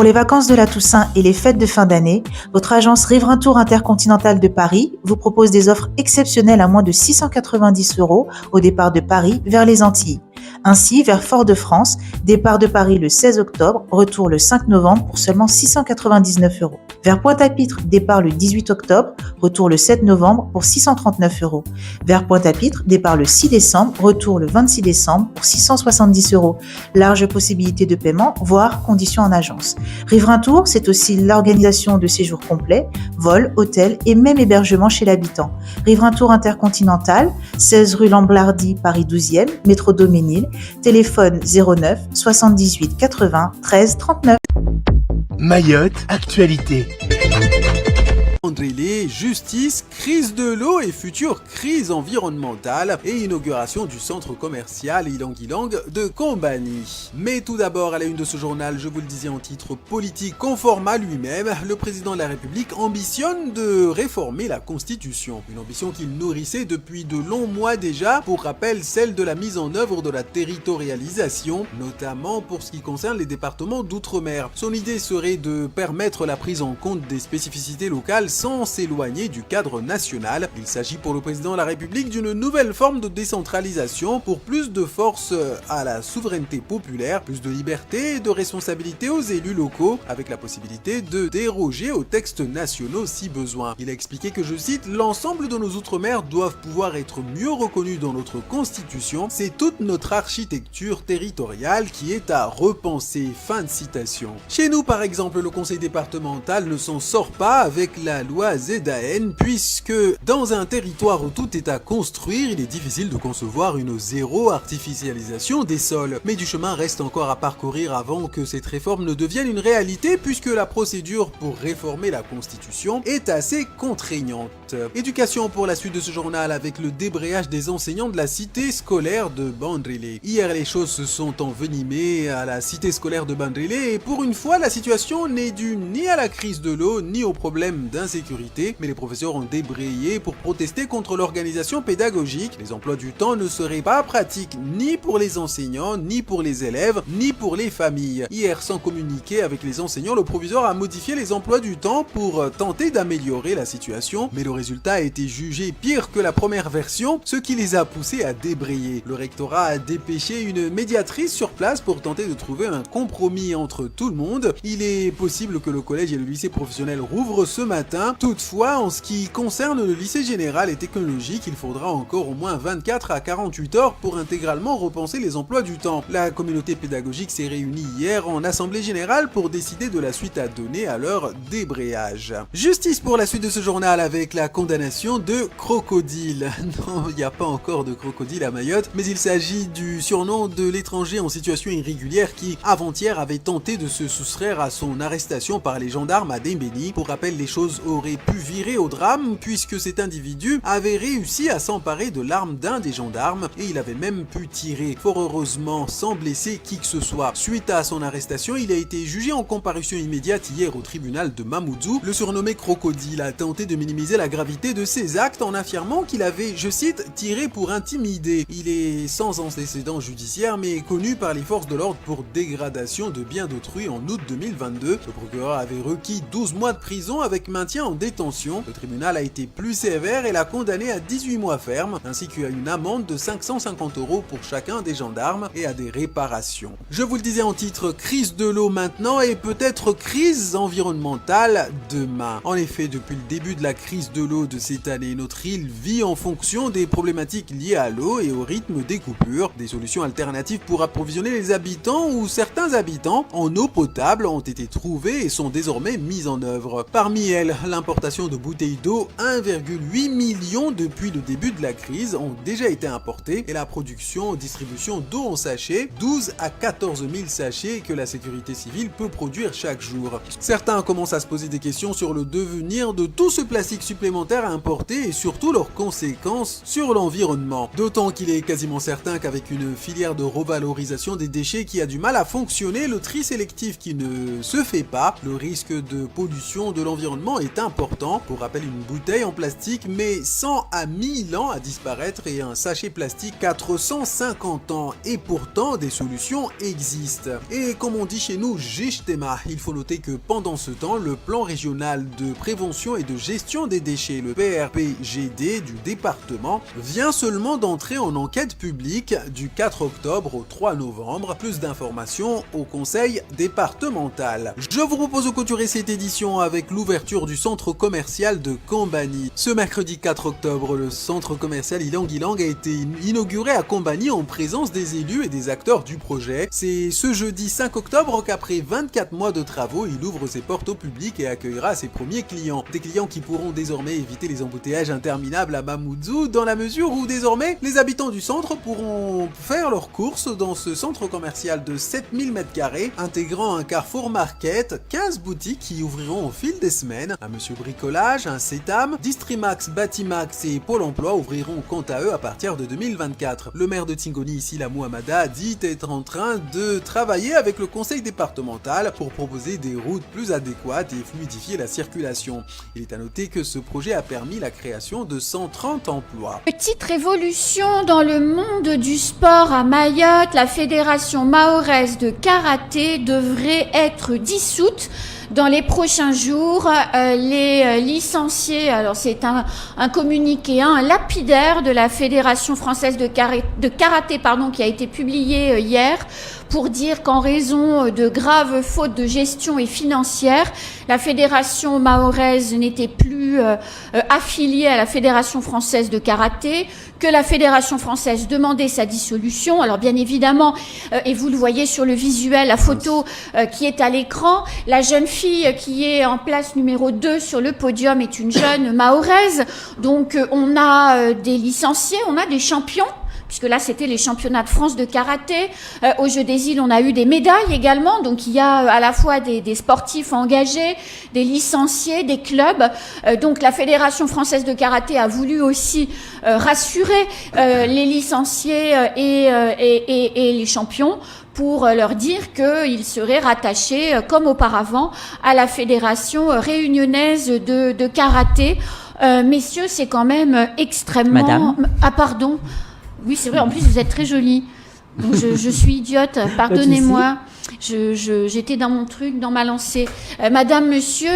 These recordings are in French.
Pour les vacances de la Toussaint et les fêtes de fin d'année, votre agence Riverain Tour Intercontinental de Paris vous propose des offres exceptionnelles à moins de 690 € au départ de Paris vers les Antilles. Ainsi, vers Fort-de-France, départ de Paris le 16 octobre, retour le 5 novembre pour seulement 699 €. Vers Pointe-à-Pitre, départ le 18 octobre, retour le 7 novembre pour 639 €. Vers Pointe-à-Pitre, départ le 6 décembre, retour le 26 décembre pour 670 €. Large possibilité de paiement, voire conditions en agence. Riverain Tour, c'est aussi l'organisation de séjours complets, vols, hôtels et même hébergement chez l'habitant. Riverain Tour Intercontinental, 16 rue Lamblardy, Paris 12e, métro Daumesnil, téléphone 09 78 80 13 39. Mayotte, actualité. Bandrélé, justice, crise de l'eau et future crise environnementale et inauguration du centre commercial Ilang-Ilang de Kombani. Mais tout d'abord, à la une de ce journal, je vous le disais en titre politique conforme à lui-même, le président de la République ambitionne de réformer la Constitution. Une ambition qu'il nourrissait depuis de longs mois déjà, pour rappel celle de la mise en œuvre de la territorialisation, notamment pour ce qui concerne les départements d'outre-mer. Son idée serait de permettre la prise en compte des spécificités locales sans s'éloigner du cadre national. Il s'agit pour le président de la République d'une nouvelle forme de décentralisation pour plus de force à la souveraineté populaire, plus de liberté et de responsabilité aux élus locaux, avec la possibilité de déroger aux textes nationaux si besoin. Il a expliqué que, je cite, « L'ensemble de nos outre-mer doivent pouvoir être mieux reconnus dans notre constitution. C'est toute notre architecture territoriale qui est à repenser. » Fin de citation. Chez nous, par exemple, le conseil départemental ne s'en sort pas avec la loi ZAN, puisque dans un territoire où tout est à construire, il est difficile de concevoir une zéro artificialisation des sols. Mais du chemin reste encore à parcourir avant que cette réforme ne devienne une réalité, puisque la procédure pour réformer la Constitution est assez contraignante. Éducation pour la suite de ce journal avec le débrayage des enseignants de la cité scolaire de Bandrélé. Hier, les choses se sont envenimées à la cité scolaire de Bandrélé et pour une fois, la situation n'est due ni à la crise de l'eau, ni au problème d'insécurité, mais les professeurs ont débrayé pour protester contre l'organisation pédagogique. Les emplois du temps ne seraient pas pratiques ni pour les enseignants, ni pour les élèves, ni pour les familles. Hier, sans communiquer avec les enseignants, le proviseur a modifié les emplois du temps pour tenter d'améliorer la situation, mais le résultat a été jugé pire que la première version, ce qui les a poussés à débrayer. Le rectorat a dépêché une médiatrice sur place pour tenter de trouver un compromis entre tout le monde. Il est possible que le collège et le lycée professionnel rouvrent ce matin. Toutefois, en ce qui concerne le lycée général et technologique, il faudra encore au moins 24 à 48 heures pour intégralement repenser les emplois du temps. La communauté pédagogique s'est réunie hier en assemblée générale pour décider de la suite à donner à leur débrayage. Justice pour la suite de ce journal avec la condamnation de Crocodile. Non, il n'y a pas encore de crocodile à Mayotte, mais il s'agit du surnom de l'étranger en situation irrégulière qui, avant-hier, avait tenté de se soustraire à son arrestation par les gendarmes à Dembéni. Pour rappel, les choses auraient pu virer au drame puisque cet individu avait réussi à s'emparer de l'arme d'un des gendarmes et il avait même pu tirer, fort heureusement sans blesser qui que ce soit. Suite à son arrestation, il a été jugé en comparution immédiate hier au tribunal de Mamoudzou. Le surnommé Crocodile a tenté de minimiser la gravité de ses actes en affirmant qu'il avait, je cite, tiré pour intimider. Il est sans antécédent judiciaire mais connu par les forces de l'ordre pour dégradation de biens d'autrui en août 2022. Le procureur avait requis 12 mois de prison avec maintien en détention. Le tribunal a été plus sévère et l'a condamné à 18 mois ferme, ainsi qu'à une amende de 550 € pour chacun des gendarmes et à des réparations. Je vous le disais en titre, crise de l'eau maintenant et peut-être crise environnementale demain. En effet, depuis le début de la crise de l'eau de cette année, notre île vit en fonction des problématiques liées à l'eau et au rythme des coupures. Des solutions alternatives pour approvisionner les habitants ou certains habitants en eau potable ont été trouvées et sont désormais mises en œuvre. Parmi elles, l'importation de bouteilles d'eau, 1,8 million depuis le début de la crise, ont déjà été importées et la production, distribution d'eau en sachets, 12 à 14 000 sachets que la sécurité civile peut produire chaque jour. Certains commencent à se poser des questions sur le devenir de tout ce plastique supplémentaire alimentaires importés et surtout leurs conséquences sur l'environnement. D'autant qu'il est quasiment certain qu'avec une filière de revalorisation des déchets qui a du mal à fonctionner, le tri sélectif qui ne se fait pas, le risque de pollution de l'environnement est important. Pour rappel, une bouteille en plastique met 100 à 1000 ans à disparaître et un sachet plastique 450 ans. Et pourtant, des solutions existent. Et comme on dit chez nous, Jishtema, il faut noter que pendant ce temps, le plan régional de prévention et de gestion des déchets, le PRPGD du département, vient seulement d'entrer en enquête publique du 4 octobre au 3 novembre. Plus d'informations au conseil départemental. Je vous propose de clôturer cette édition avec l'ouverture du centre commercial de Kombani. Ce mercredi 4 octobre, le centre commercial Ilang Ilang a été inauguré à Kombani en présence des élus et des acteurs du projet. C'est ce jeudi 5 octobre qu'après 24 mois de travaux, il ouvre ses portes au public et accueillera ses premiers clients. Des clients qui pourront désormais éviter les embouteillages interminables à Mamoudzou dans la mesure où désormais les habitants du centre pourront faire leurs courses dans ce centre commercial de 7000 m², intégrant un Carrefour Market, 15 boutiques qui ouvriront au fil des semaines. Un Monsieur Bricolage, un Cetam, Distrimax, Batimax et Pôle Emploi ouvriront quant à eux à partir de 2024. Le maire de Tingoni, ici la Mohamada, dit être en train de travailler avec le conseil départemental pour proposer des routes plus adéquates et fluidifier la circulation. Il est à noter que ce projet a permis la création de 130 emplois. Petite révolution dans le monde du sport à Mayotte, la fédération mahoraise de karaté devrait être dissoute dans les prochains jours. Les licenciés, alors c'est un communiqué, un lapidaire de la Fédération française de karaté qui a été publié hier pour dire qu'en raison de graves fautes de gestion et financière, la fédération mahoraise n'était plus affiliée à la Fédération française de karaté, que la Fédération française demandait sa dissolution. Alors bien évidemment, et vous le voyez sur le visuel, la photo qui est à l'écran, la jeune fille qui est en place numéro 2 sur le podium est une jeune mahoraise. Donc on a des licenciés, on a des champions, puisque là c'était les championnats de France de karaté. Aux Jeux des Îles, on a eu des médailles également, donc il y a à la fois des sportifs engagés, des licenciés, des clubs. Donc la Fédération française de karaté a voulu aussi rassurer les licenciés et les champions pour leur dire qu'ils seraient rattachés, comme auparavant, à la Fédération réunionnaise de karaté. Messieurs, c'est quand même extrêmement... Madame. Ah pardon. Oui, c'est vrai, en plus vous êtes très jolie. Donc je suis idiote, pardonnez-moi. J'étais dans mon truc, dans ma lancée. Madame, monsieur,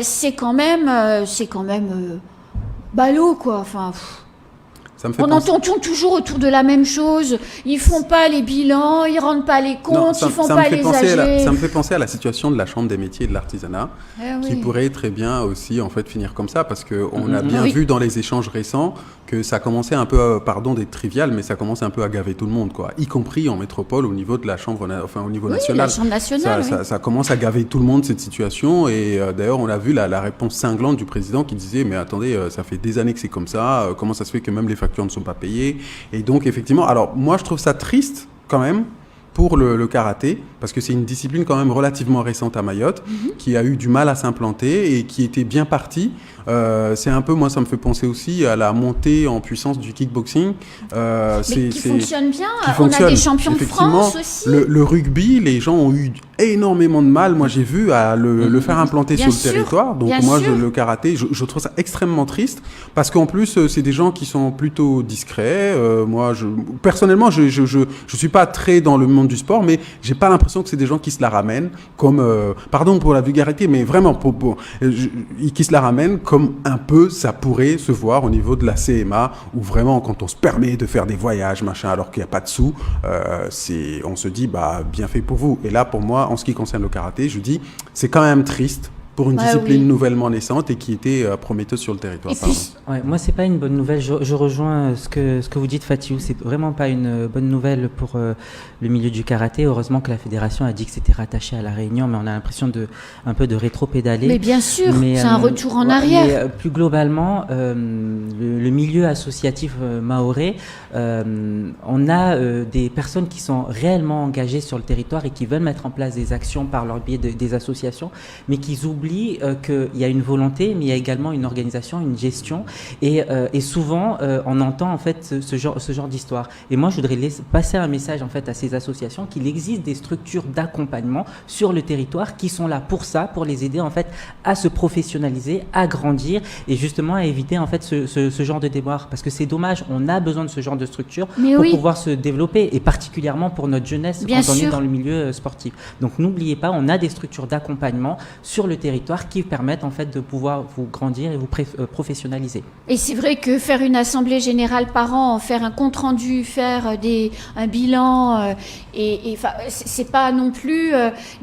c'est quand même ballot, quoi. Enfin, on entend toujours autour de la même chose. Ils font pas les bilans, ils rendent pas les comptes, ils font pas les AG. Ça me fait penser à la situation de la Chambre des métiers et de l'artisanat, qui pourrait très bien aussi en fait finir comme ça, parce que on a bien vu dans les échanges récents que ça commençait un peu, pardon d'être trivial, mais ça commence un peu à gaver tout le monde, quoi. Y compris en métropole, au niveau de la Chambre, au niveau national. La Chambre nationale. Ça commence à gaver tout le monde, cette situation. Et d'ailleurs, on a vu la réponse cinglante du président qui disait, mais attendez, ça fait des années que c'est comme ça. Comment ça se fait que même les factures ne sont pas payées? Et donc, effectivement, alors moi, je trouve ça triste quand même pour le karaté, parce que c'est une discipline quand même relativement récente à Mayotte, qui a eu du mal à s'implanter et qui était bien partie. C'est un peu, moi, ça me fait penser aussi à la montée en puissance du kickboxing. Qui fonctionne bien. On a des champions de France aussi. Le rugby, les gens ont eu énormément de mal. Moi, j'ai vu à le faire implanter sur le territoire. Donc moi, le karaté, je trouve ça extrêmement triste, parce qu'en plus, c'est des gens qui sont plutôt discrets. Moi, personnellement, je suis pas très dans le monde du sport, mais j'ai pas l'impression que c'est des gens qui se la ramènent comme, pardon pour la vulgarité, mais vraiment qui se la ramènent comme un peu ça pourrait se voir au niveau de la CMA, où vraiment quand on se permet de faire des voyages, machin, alors qu'il n'y a pas de sous, on se dit bien fait pour vous. Et là, pour moi, en ce qui concerne le karaté, je dis c'est quand même triste pour une discipline nouvellement naissante et qui était prometteuse sur le territoire. Moi, c'est pas une bonne nouvelle. Je rejoins ce que vous dites, Fatiou. C'est vraiment pas une bonne nouvelle pour le milieu du karaté. Heureusement que la fédération a dit que c'était rattaché à la Réunion, mais on a l'impression un peu de rétro-pédaler. Mais bien sûr, c'est un retour en arrière. Mais, plus globalement, le milieu associatif mahorais, on a des personnes qui sont réellement engagées sur le territoire et qui veulent mettre en place des actions par leur biais des associations, mais qui oublient oublie qu'il y a une volonté, mais il y a également une organisation, une gestion, et souvent on entend en fait ce genre d'histoire. Et moi, je voudrais passer un message en fait à ces associations qu'il existe des structures d'accompagnement sur le territoire qui sont là pour ça, pour les aider en fait à se professionnaliser, à grandir et justement à éviter en fait ce genre de déboires. Parce que c'est dommage, on a besoin de ce genre de structure pour pouvoir se développer, et particulièrement pour notre jeunesse quand on est dans le milieu sportif. Donc n'oubliez pas, on a des structures d'accompagnement sur le territoire qui permettent en fait de pouvoir vous grandir et vous professionnaliser. Et c'est vrai que faire une assemblée générale par an, faire un compte rendu, faire un bilan, c'est pas non plus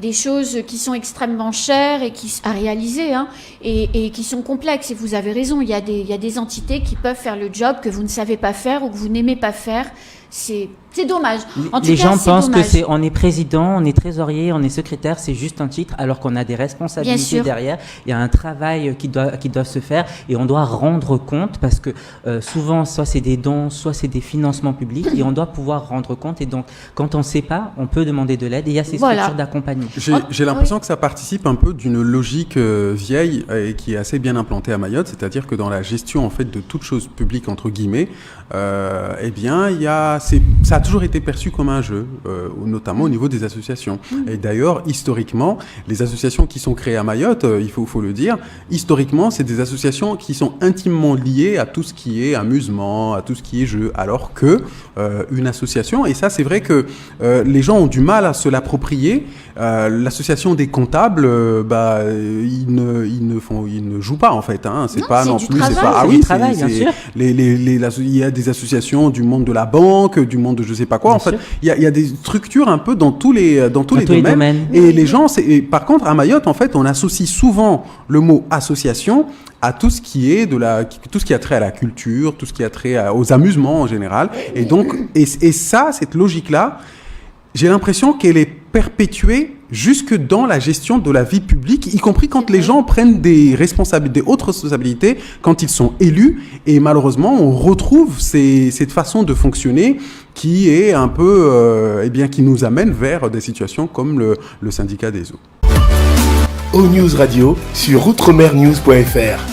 des choses qui sont extrêmement chères et à réaliser, hein, et qui sont complexes. Et vous avez raison, il y a des entités qui peuvent faire le job que vous ne savez pas faire ou que vous n'aimez pas faire. C'est dommage. Les gens pensent que on est président, on est trésorier, on est secrétaire, c'est juste un titre, alors qu'on a des responsabilités derrière. Il y a un travail qui doit se faire, et on doit rendre compte, parce que souvent, soit c'est des dons, soit c'est des financements publics, et on doit pouvoir rendre compte. Et donc, quand on ne sait pas, on peut demander de l'aide, et il y a ces structures d'accompagnement. J'ai l'impression que ça participe un peu d'une logique vieille et qui est assez bien implantée à Mayotte, c'est-à-dire que dans la gestion en fait de toute chose publique entre guillemets, eh bien, ça a toujours été perçu comme un jeu, notamment au niveau des associations. Et d'ailleurs, historiquement, les associations qui sont créées à Mayotte, il faut le dire, historiquement, c'est des associations qui sont intimement liées à tout ce qui est amusement, à tout ce qui est jeu, alors que une association, et ça c'est vrai que les gens ont du mal à se l'approprier. L'association des comptables, ils ne jouent pas en fait. Hein. C'est pas non plus. C'est pas. Ah oui, travail, bien sûr. Il y a des associations du monde de la banque, du monde de je sais pas quoi. Bien en fait, il y a des structures un peu dans tous les domaines. Et oui. Les gens, par contre, à Mayotte, en fait, on associe souvent le mot association à tout ce qui a trait à la culture, tout ce qui a trait aux amusements en général. Et donc, cette logique-là, j'ai l'impression qu'elle est perpétuée jusque dans la gestion de la vie publique, y compris quand les gens prennent des hautes responsabilités, quand ils sont élus. Et malheureusement, on retrouve cette façon de fonctionner qui est un peu, qui nous amène vers des situations comme le syndicat des eaux. O-News Radio sur outremernews.fr.